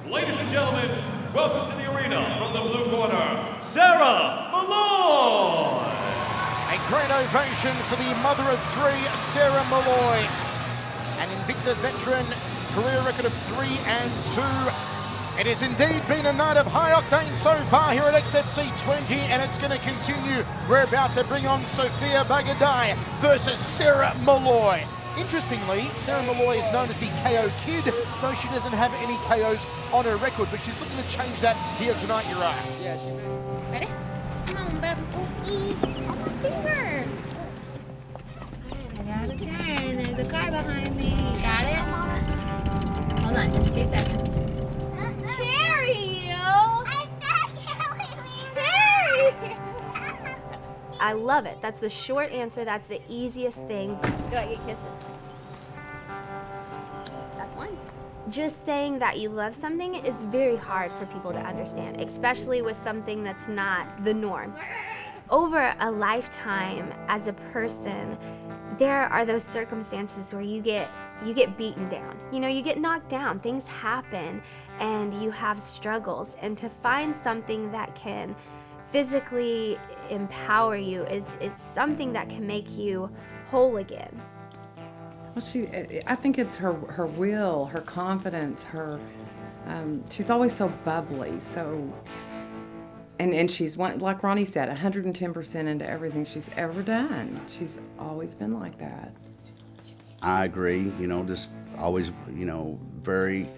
Ladies and gentlemen, welcome to the arena from the blue corner, Sarah Malloy. A great ovation for the mother of three, Sarah Malloy. An Invicta veteran, career record of 3-2. It has indeed been a night of high octane so far here at XFC 20, and it's going to continue. We're about to bring on Sophia Bagadai versus Sarah Malloy. Interestingly, Sarah Malloy is known as the KO Kid, though she doesn't have any KOs on her record, but she's looking to change that here tonight, Uriah. Yeah, she mentions it. Ready? Come on, baby. Ookie. On my finger. I gotta turn. There's a car behind me. Got it? Hold on, just 2 seconds. Carrie, you! I thought Carrie! I love it. That's the short answer. That's the easiest thing. Go ahead, get kisses. That's one. Just saying that you love something is very hard for people to understand, especially with something that's not the norm. Over a lifetime as a person, there are those circumstances where you get beaten down. You know, you get knocked down, things happen, and you have struggles. And to find something that can physically empower you is something that can make you whole again. Well, I think it's her will, her confidence, she's always so bubbly, and she's one, like Ronnie said, 110% into everything she's ever done. She's always been like that. I agree, just always, very,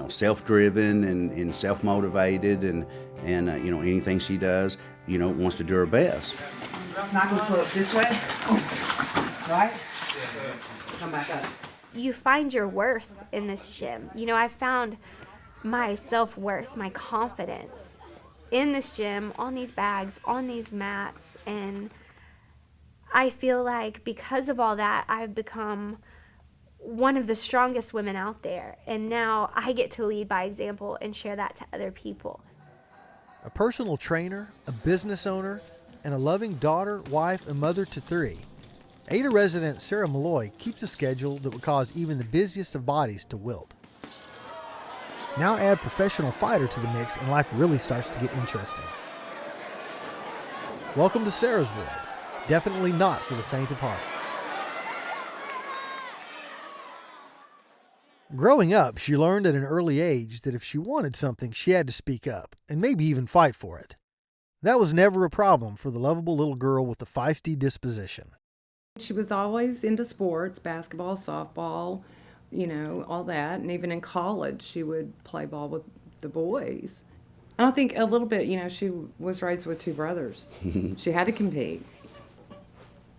self-driven and self-motivated and anything she does, wants to do her best. Knock the foot this way. Right? Come back up. You find your worth in this gym. I found my self-worth, my confidence in this gym, on these bags, on these mats, and I feel like because of all that, I've become one of the strongest women out there, and now I get to lead by example and share that to other people. A personal trainer, a business owner, and a loving daughter, wife, and mother to 3. Ada resident Sarah Malloy keeps a schedule that would cause even the busiest of bodies to wilt. Now add professional fighter to the mix and life really starts to get interesting. Welcome to Sarah's world. Definitely not for the faint of heart. Growing up, she learned at an early age that if she wanted something, she had to speak up, and maybe even fight for it. That was never a problem for the lovable little girl with the feisty disposition. She was always into sports, basketball, softball, all that. And even in college, she would play ball with the boys. And I think a little bit, she was raised with 2 brothers. She had to compete.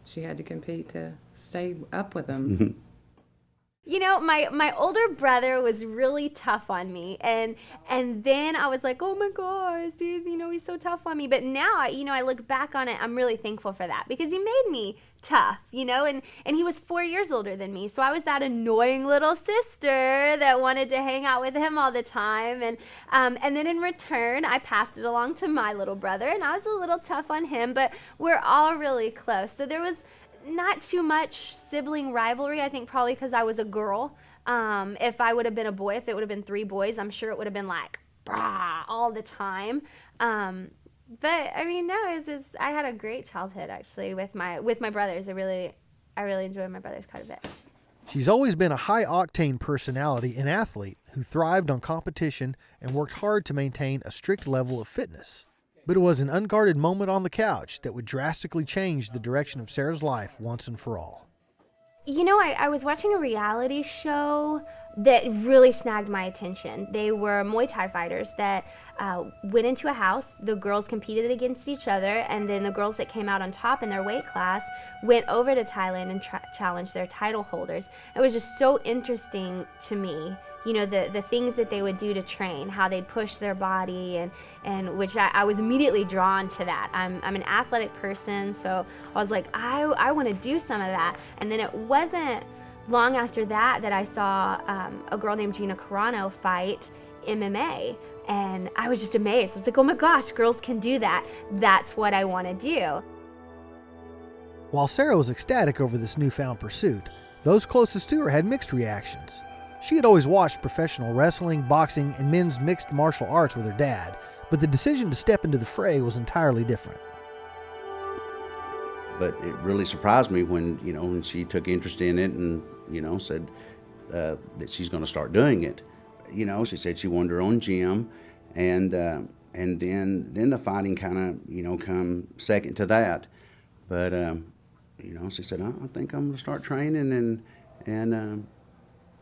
She had to compete to stay up with them. My older brother was really tough on me, and then I was like, oh my gosh, he's so tough on me. But now, I look back on it, I'm really thankful for that because he made me tough, and he was 4 years older than me, so I was that annoying little sister that wanted to hang out with him all the time, and then in return, I passed it along to my little brother, and I was a little tough on him, but we're all really close. So there was not too much sibling rivalry, I think probably because I was a girl. If I would have been a boy, if it would have been 3 boys, I'm sure it would have been like, brah, all the time. But I had a great childhood actually with my brothers. I really enjoyed my brothers quite a bit. She's always been a high-octane personality and athlete who thrived on competition and worked hard to maintain a strict level of fitness. But it was an unguarded moment on the couch that would drastically change the direction of Sarah's life once and for all. I was watching a reality show that really snagged my attention. They were Muay Thai fighters that went into a house. The girls competed against each other, and then the girls that came out on top in their weight class went over to Thailand and challenged their title holders. It was just so interesting to me you know, the things that they would do to train, how they'd push their body, and which I was immediately drawn to that. I'm an athletic person, so I was like, I want to do some of that. And then it wasn't long after that I saw a girl named Gina Carano fight MMA, and I was just amazed. I was like, oh my gosh, girls can do that. That's what I want to do. While Sarah was ecstatic over this newfound pursuit, those closest to her had mixed reactions. She had always watched professional wrestling, boxing, and men's mixed martial arts with her dad, but the decision to step into the fray was entirely different. But it really surprised me when, you know, when she took interest in it and, you know, said that she's going to start doing it. You know, she said she wanted her own gym, and then the fighting kind of, you know, come second to that. But, you know, she said, I think I'm going to start training and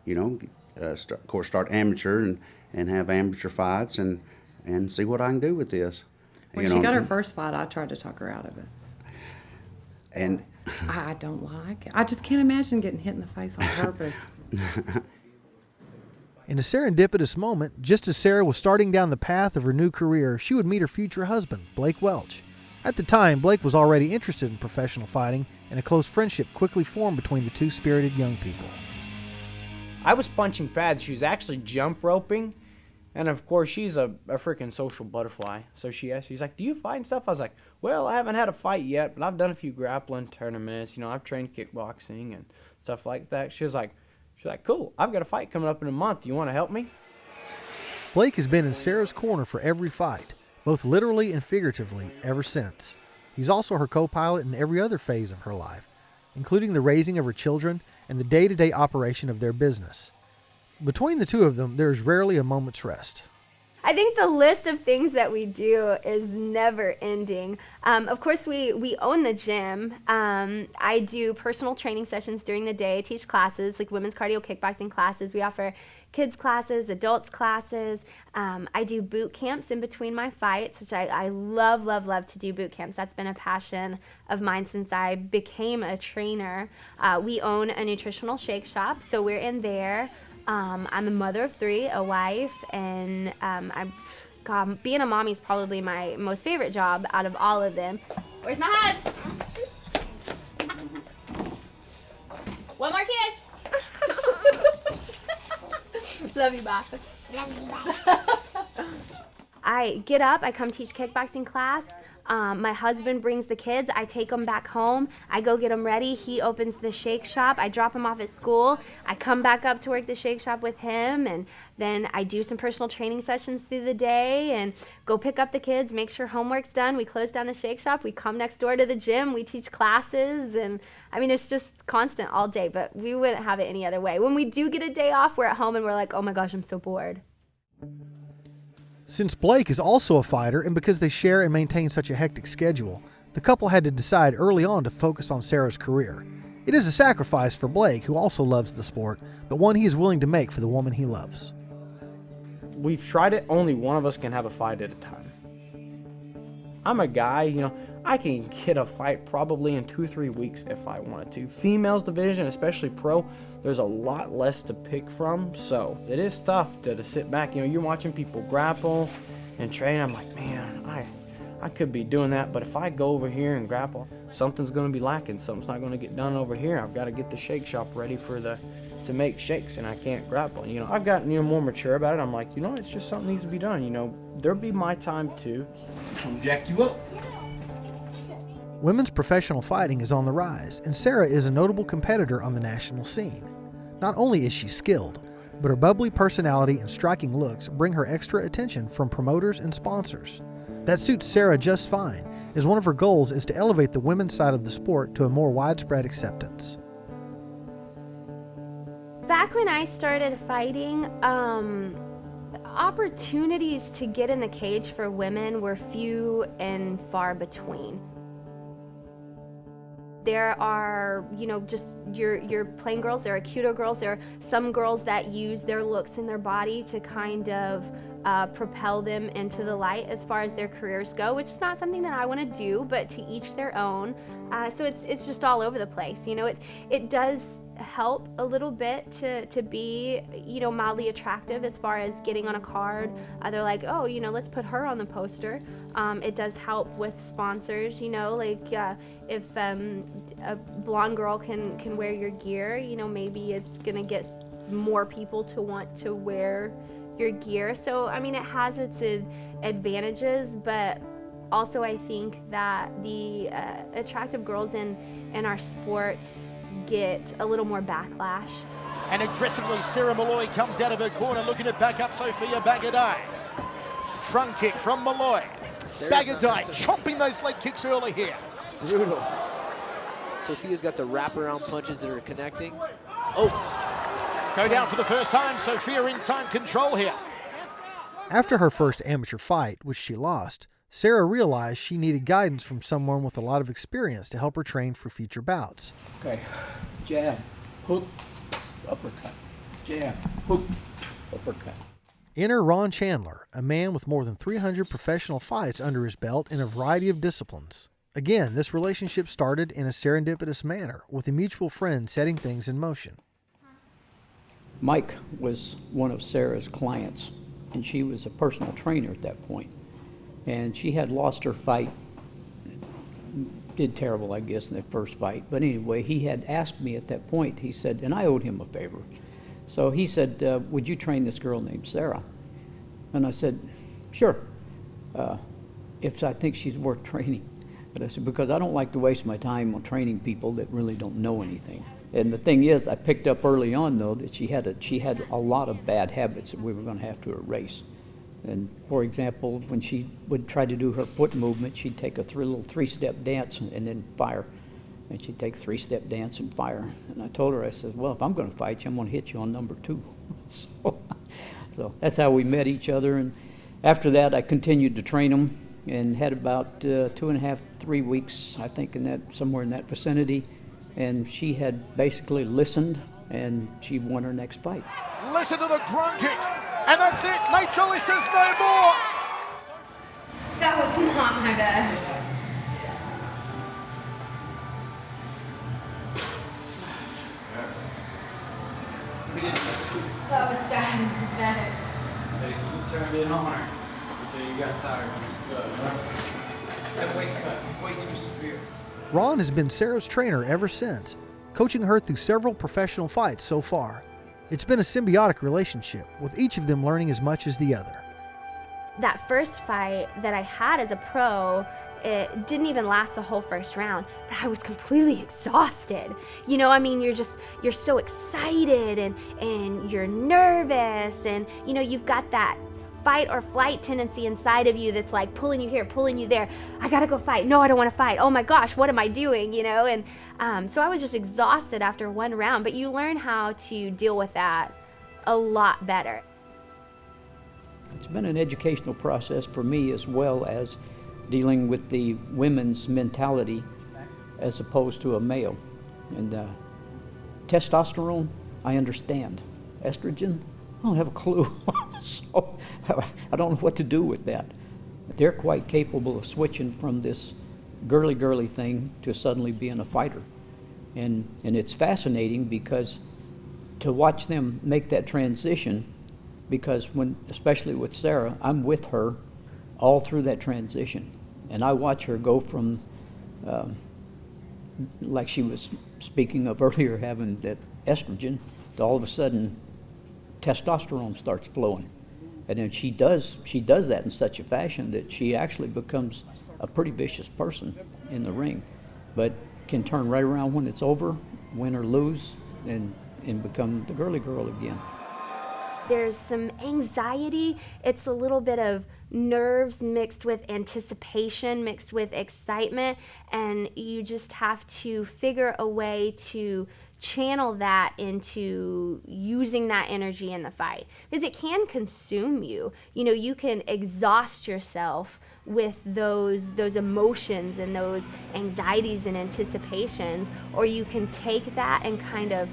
you know, of course, start amateur and have amateur fights and see what I can do with this. When she got her first fight, I tried to talk her out of it. And I don't like it. I just can't imagine getting hit in the face on purpose. In a serendipitous moment, just as Sarah was starting down the path of her new career, she would meet her future husband, Blake Welch. At the time, Blake was already interested in professional fighting, and a close friendship quickly formed between the two spirited young people. I was punching pads. She was actually jump roping. And of course, she's a freaking social butterfly. So she's like, do you fight and stuff? I was like, well, I haven't had a fight yet, but I've done a few grappling tournaments. You know, I've trained kickboxing and stuff like that. She's like, cool, I've got a fight coming up in a month. You want to help me? Blake has been in Sarah's corner for every fight, both literally and figuratively, ever since. He's also her co-pilot in every other phase of her life, including the raising of her children and the day-to-day operation of their business. Between the two of them, there is rarely a moment's rest. I think the list of things that we do is never ending. Of course, we own the gym. I do personal training sessions during the day, teach classes like women's cardio kickboxing classes. We offer kids classes, adults classes. I do boot camps in between my fights, which I love to do boot camps. That's been a passion of mine since I became a trainer. We own a nutritional shake shop, so we're in there. I'm a mother of 3, a wife, and being a mommy is probably my most favorite job out of all of them. Where's my hug? One more kiss. Love you, bye. Love you, bye. I get up, I come teach kickboxing class. My husband brings the kids. I take them back home. I go get them ready. He opens the shake shop. I drop him off at school. I come back up to work the shake shop with him, and then I do some personal training sessions through the day and go pick up the kids, make sure homework's done. We close down the shake shop. We come next door to the gym. We teach classes, and I mean, it's just constant all day, but we wouldn't have it any other way. When we do get a day off, we're at home and we're like, oh my gosh, I'm so bored. Since Blake is also a fighter, and because they share and maintain such a hectic schedule, the couple had to decide early on to focus on Sarah's career. It is a sacrifice for Blake, who also loves the sport, but one he is willing to make for the woman he loves. We've tried it. Only one of us can have a fight at a time. I'm a guy, you know, I can get a fight probably in 2-3 weeks if I wanted to. Females division, especially pro, there's a lot less to pick from, so it is tough to sit back. You know, you're watching people grapple and train. I'm like, man, I could be doing that, but if I go over here and grapple, something's going to be lacking. Something's not going to get done over here. I've got to get the shake shop ready to make shakes, and I can't grapple. You know, I've gotten more mature about it. I'm like, it's just something needs to be done. You know, there'll be my time too. Come jack you up. Women's professional fighting is on the rise, and Sarah is a notable competitor on the national scene. Not only is she skilled, but her bubbly personality and striking looks bring her extra attention from promoters and sponsors. That suits Sarah just fine, as one of her goals is to elevate the women's side of the sport to a more widespread acceptance. Back when I started fighting, opportunities to get in the cage for women were few and far between. There are, just your plain girls, there are cuter girls, there are some girls that use their looks and their body to kind of propel them into the light as far as their careers go, which is not something that I want to do, but to each their own. So it's just all over the place. It does help a little bit to be, mildly attractive as far as getting on a card. They're like, oh, let's put her on the poster. It does help with sponsors, if a blonde girl can wear your gear, maybe it's gonna get more people to want to wear your gear. So, I mean, it has its advantages, but also I think that the attractive girls in our sport get a little more backlash. And aggressively, Sarah Malloy comes out of her corner looking to back up Sophia Bagadai. Front kick from Malloy. Bagadai chomping those leg kicks early here. Brutal. Sophia's got the wraparound punches that are connecting. Oh. Go down for the first time. Sophia inside control here. After her first amateur fight, which she lost, Sarah realized she needed guidance from someone with a lot of experience to help her train for future bouts. Okay, jab, hook, uppercut, jab, hook, uppercut. Enter Ron Chandler, a man with more than 300 professional fights under his belt in a variety of disciplines. Again, this relationship started in a serendipitous manner, with a mutual friend setting things in motion. Mike was one of Sarah's clients, and she was a personal trainer at that point. And she had lost her fight, did terrible, I guess, in that first fight. But anyway, he had asked me at that point, he said, and I owed him a favor. So he said, would you train this girl named Sarah? And I said, sure, if I think she's worth training. But I said, because I don't like to waste my time on training people that really don't know anything. And the thing is, I picked up early on, though, that she had a lot of bad habits that we were going to have to erase. And for example, when she would try to do her foot movement, she'd take a little three-step dance and then fire. And she'd take a three-step dance and fire. And I told her, I said, well, if I'm going to fight you, I'm going to hit you on number 2. So that's how we met each other. And after that, I continued to train them and had about 2.5, 3 weeks, I think, somewhere in that vicinity. And she had basically listened, and she won her next fight. Listen to the grunting. And that's it. Nate Jolly says no more. That was not my best. That was sad and pathetic. You turned in on her until you got tired. That weight cut was way too severe. Ron has been Sarah's trainer ever since, coaching her through several professional fights so far. It's been a symbiotic relationship, with each of them learning as much as the other. That first fight that I had as a pro, it didn't even last the whole first round, but I was completely exhausted. You're so excited and you're nervous, and you've got that fight or flight tendency inside of you that's like pulling you here, pulling you there. I gotta go fight. No, I don't want to fight. Oh my gosh, what am I doing? And so I was just exhausted after one round, but you learn how to deal with that a lot better. It's been an educational process for me, as well as dealing with the women's mentality as opposed to a male. And testosterone, I understand. Estrogen, I don't have a clue. So I don't know what to do with that. They're quite capable of switching from this girly thing to suddenly being a fighter. And it's fascinating because to watch them make that transition, because especially with Sarah, I'm with her all through that transition. And I watch her go from, like she was speaking of earlier, having that estrogen, to all of a sudden testosterone starts flowing. And then she does that in such a fashion that she actually becomes a pretty vicious person in the ring, but can turn right around when it's over, win or lose, and become the girly girl again. There's some anxiety. It's a little bit of nerves mixed with anticipation, mixed with excitement, and you just have to figure a way to channel that into using that energy in the fight, because it can consume you. You can exhaust yourself with those emotions and those anxieties and anticipations, or you can take that and kind of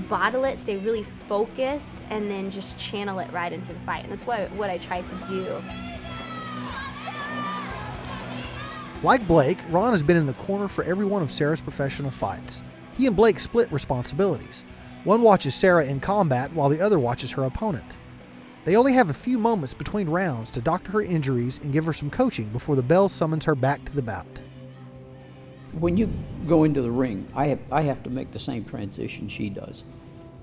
bottle it, stay really focused, and then just channel it right into the fight. And that's what I try to do. Like Blake, Ron has been in the corner for every one of Sarah's professional fights. He and Blake split responsibilities, One watches Sarah in combat while the other watches her opponent. They only have a few moments between rounds to doctor her injuries and give her some coaching before the bell summons her back to the bout. When you go into the ring, I have to make the same transition she does.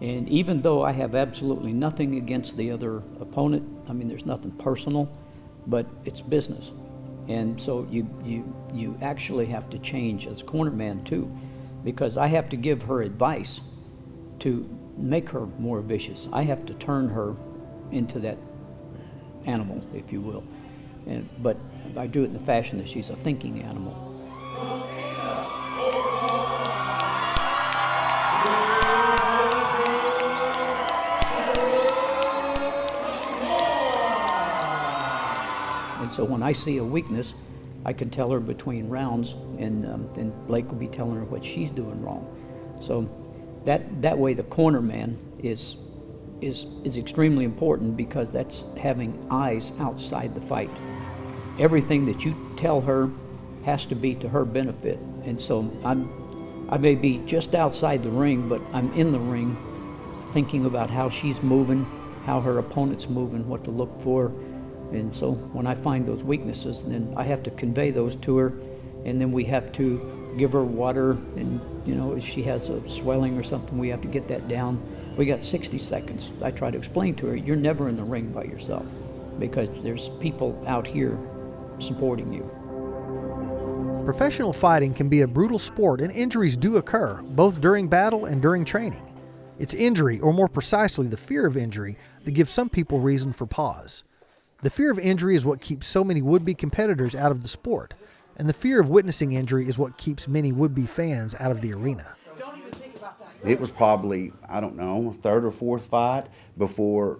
And even though I have absolutely nothing against the other opponent, I mean, there's nothing personal, but it's business. And so you actually have to change as cornerman too, because I have to give her advice to make her more vicious. I have to turn her into that animal, if you will. But I do it in the fashion that she's a thinking animal. And so when I see a weakness, I can tell her between rounds, and Blake will be telling her what she's doing wrong. So that way the cornerman is extremely important, because that's having eyes outside the fight. Everything that you tell her has to be to her benefit. And so I may be just outside the ring, but I'm in the ring thinking about how she's moving, how her opponent's moving, what to look for. And so when I find those weaknesses, then I have to convey those to her, and then we have to give her water, and if she has a swelling or something, we have to get that down. We got 60 seconds. I try to explain to her, you're never in the ring by yourself, because there's people out here supporting you. Professional fighting can be a brutal sport, and injuries do occur, both during battle and during training. It's injury, or more precisely the fear of injury, that gives some people reason for pause. The fear of injury is what keeps so many would-be competitors out of the sport, and the fear of witnessing injury is what keeps many would-be fans out of the arena. It was probably, I don't know, third or fourth fight before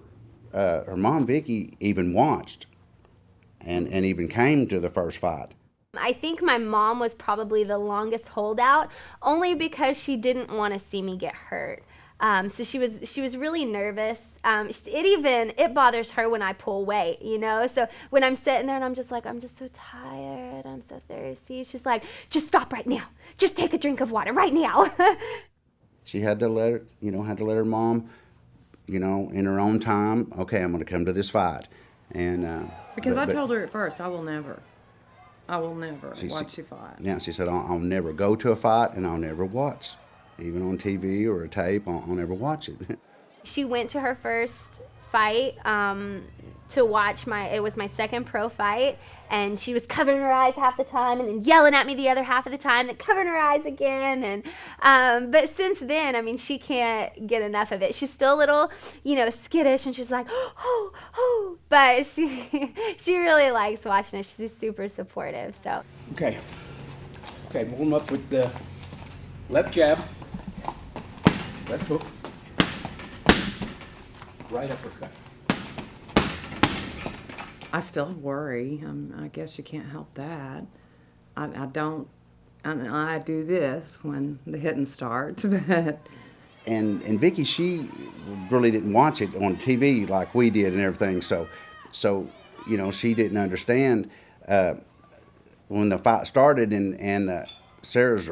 her mom, Vicky, even watched and even came to the first fight. I think my mom was probably the longest holdout, only because she didn't want to see me get hurt. So she was really nervous. It bothers her when I pull weight, So when I'm sitting there and I'm just like, I'm just so tired, I'm so thirsty, she's like, just stop right now. Just take a drink of water right now. She had to let her mom, in her own time, okay, I'm going to come to this fight. And because I told her at first, I will never watch you fight. Yeah, she said, I'll never go to a fight, and I'll never watch. Even on TV or a tape, I'll never watch it. She went to her first fight to watch it was my second pro fight, and she was covering her eyes half the time and then yelling at me the other half of the time, then covering her eyes again. And but since then, I mean, she can't get enough of it. She's still a little, skittish, and she's like, oh, but she really likes watching it. She's super supportive, so. Okay, warm up with the left jab, left hook, right uppercut. I still worry. I guess you can't help that. I do this when the hitting starts, but. And Vicky, she really didn't watch it on TV like we did and everything. So she didn't understand when the fight started, and Sarah's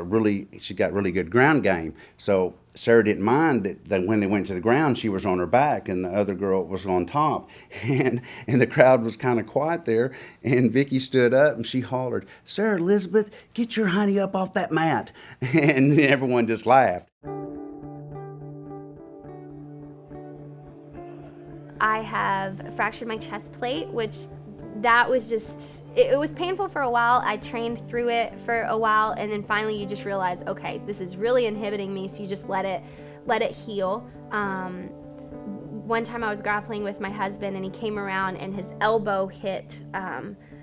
she got really good ground game. So Sarah didn't mind that when they went to the ground, she was on her back and the other girl was on top. And the crowd was kind of quiet there. And Vicky stood up and she hollered, "Sarah Elizabeth, get your honey up off that mat." And everyone just laughed. I have fractured my chest plate, which that was just, it was painful for a while. I trained through it for a while, and then finally you just realize, okay, this is really inhibiting me, so you just let it heal. One time I was grappling with my husband, and he came around and his elbow hit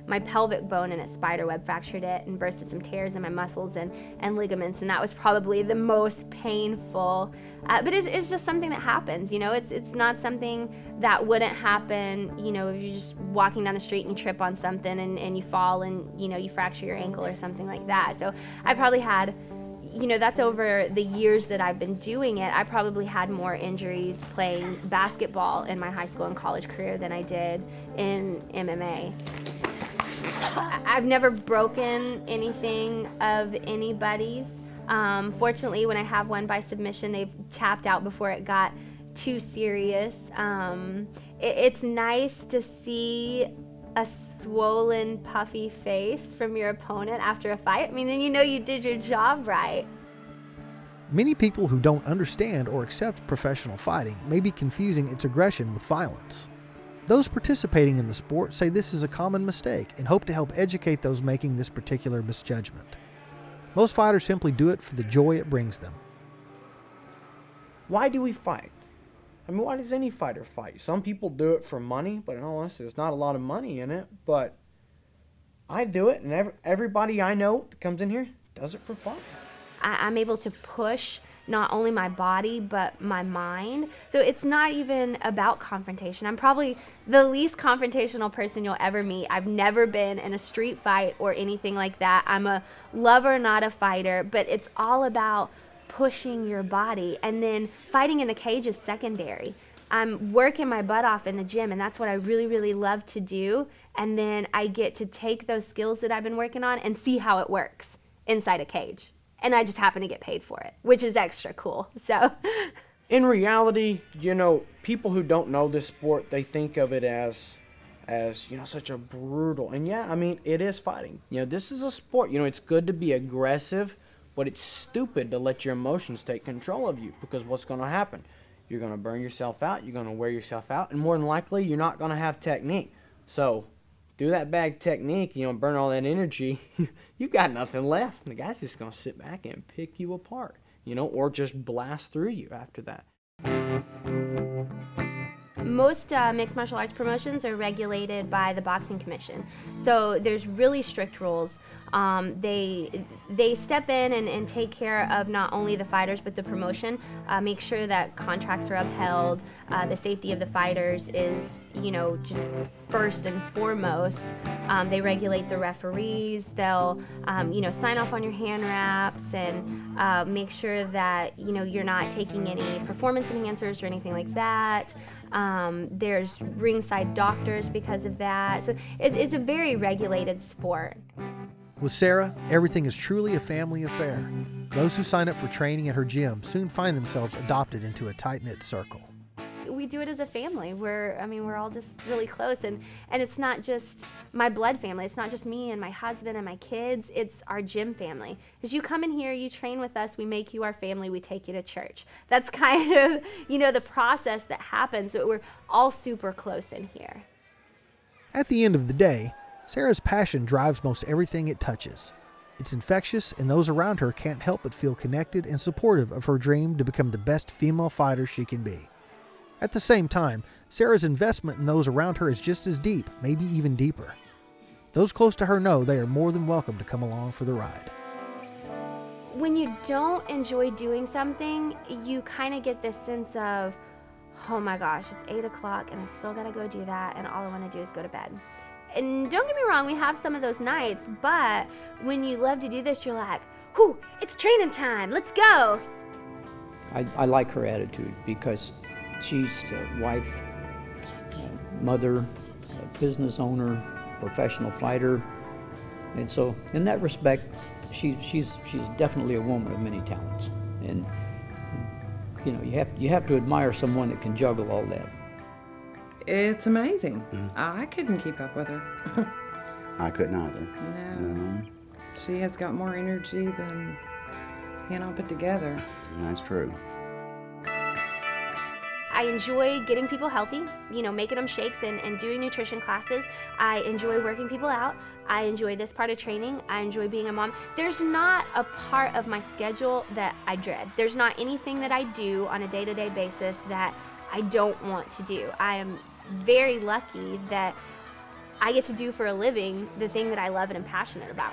my pelvic bone, and it spiderweb fractured it and bursted some tears in my muscles and ligaments, and that was probably the most painful. But it's just something that happens, It's not something that wouldn't happen, if you're just walking down the street and you trip on something and you fall and, you fracture your ankle or something like that. So I probably had, that's over the years that I've been doing it. I probably had more injuries playing basketball in my high school and college career than I did in MMA. I've never broken anything of anybody's. Fortunately, when I have won by submission, they've tapped out before it got too serious. It's nice to see a swollen, puffy face from your opponent after a fight. I mean, then you know you did your job right. Many people who don't understand or accept professional fighting may be confusing its aggression with violence. Those participating in the sport say this is a common mistake and hope to help educate those making this particular misjudgment. Most fighters simply do it for the joy it brings them. Why do we fight? I mean, why does any fighter fight? Some people do it for money, but in all honesty, there's not a lot of money in it. But I do it, and everybody I know that comes in here does it for fun. I'm able to push not only my body, but my mind. So it's not even about confrontation. I'm probably the least confrontational person you'll ever meet. I've never been in a street fight or anything like that. I'm a lover, not a fighter, but it's all about pushing your body. And then fighting in the cage is secondary. I'm working my butt off in the gym, and that's what I really, really love to do. And then I get to take those skills that I've been working on and see how it works inside a cage. And I just happen to get paid for it, which is extra cool. So, in reality, you know, people who don't know this sport, they think of it as you know, such a brutal. And yeah, I mean, it is fighting. You know, this is a sport. You know, it's good to be aggressive, but it's stupid to let your emotions take control of you, because what's going to happen? You're going to burn yourself out. You're going to wear yourself out, and more than likely, you're not going to have technique. So, do that bad technique, you know, burn all that energy, you got nothing left. The guy's just going to sit back and pick you apart, you know, or just blast through you after that. Most mixed martial arts promotions are regulated by the Boxing Commission. So there's really strict rules. They step in and take care of not only the fighters but the promotion, make sure that contracts are upheld, the safety of the fighters is, you know, just first and foremost. They regulate the referees. They'll, you know, sign off on your hand wraps and make sure that, you know, you're not taking any performance enhancers or anything like that. There's ringside doctors because of that. So it's a very regulated sport. With Sarah, everything is truly a family affair. Those who sign up for training at her gym soon find themselves adopted into a tight-knit circle. We do it as a family. We're all just really close, and it's not just my blood family. It's not just me and my husband and my kids. It's our gym family. As you come in here, you train with us, we make you our family, we take you to church. That's kind of, you know, the process that happens. So we're all super close in here. At the end of the day, Sarah's passion drives most everything it touches. It's infectious, and those around her can't help but feel connected and supportive of her dream to become the best female fighter she can be. At the same time, Sarah's investment in those around her is just as deep, maybe even deeper. Those close to her know they are more than welcome to come along for the ride. When you don't enjoy doing something, you kind of get this sense of, oh my gosh, it's 8 o'clock and I still gotta go do that, and all I wanna do is go to bed. And don't get me wrong, we have some of those nights, but when you love to do this, you're like, whew, it's training time, let's go. I like her attitude because she's a wife, mother, business owner, professional fighter, and so in that respect, she's definitely a woman of many talents. And you know, you have to admire someone that can juggle all that. It's amazing. I couldn't keep up with her. I couldn't either. No. She has got more energy than he and I put together. That's true. I enjoy getting people healthy, you know, making them shakes and doing nutrition classes. I enjoy working people out. I enjoy this part of training. I enjoy being a mom. There's not a part of my schedule that I dread. There's not anything that I do on a day-to-day basis that I don't want to do. I am very lucky that I get to do for a living the thing that I love and am passionate about.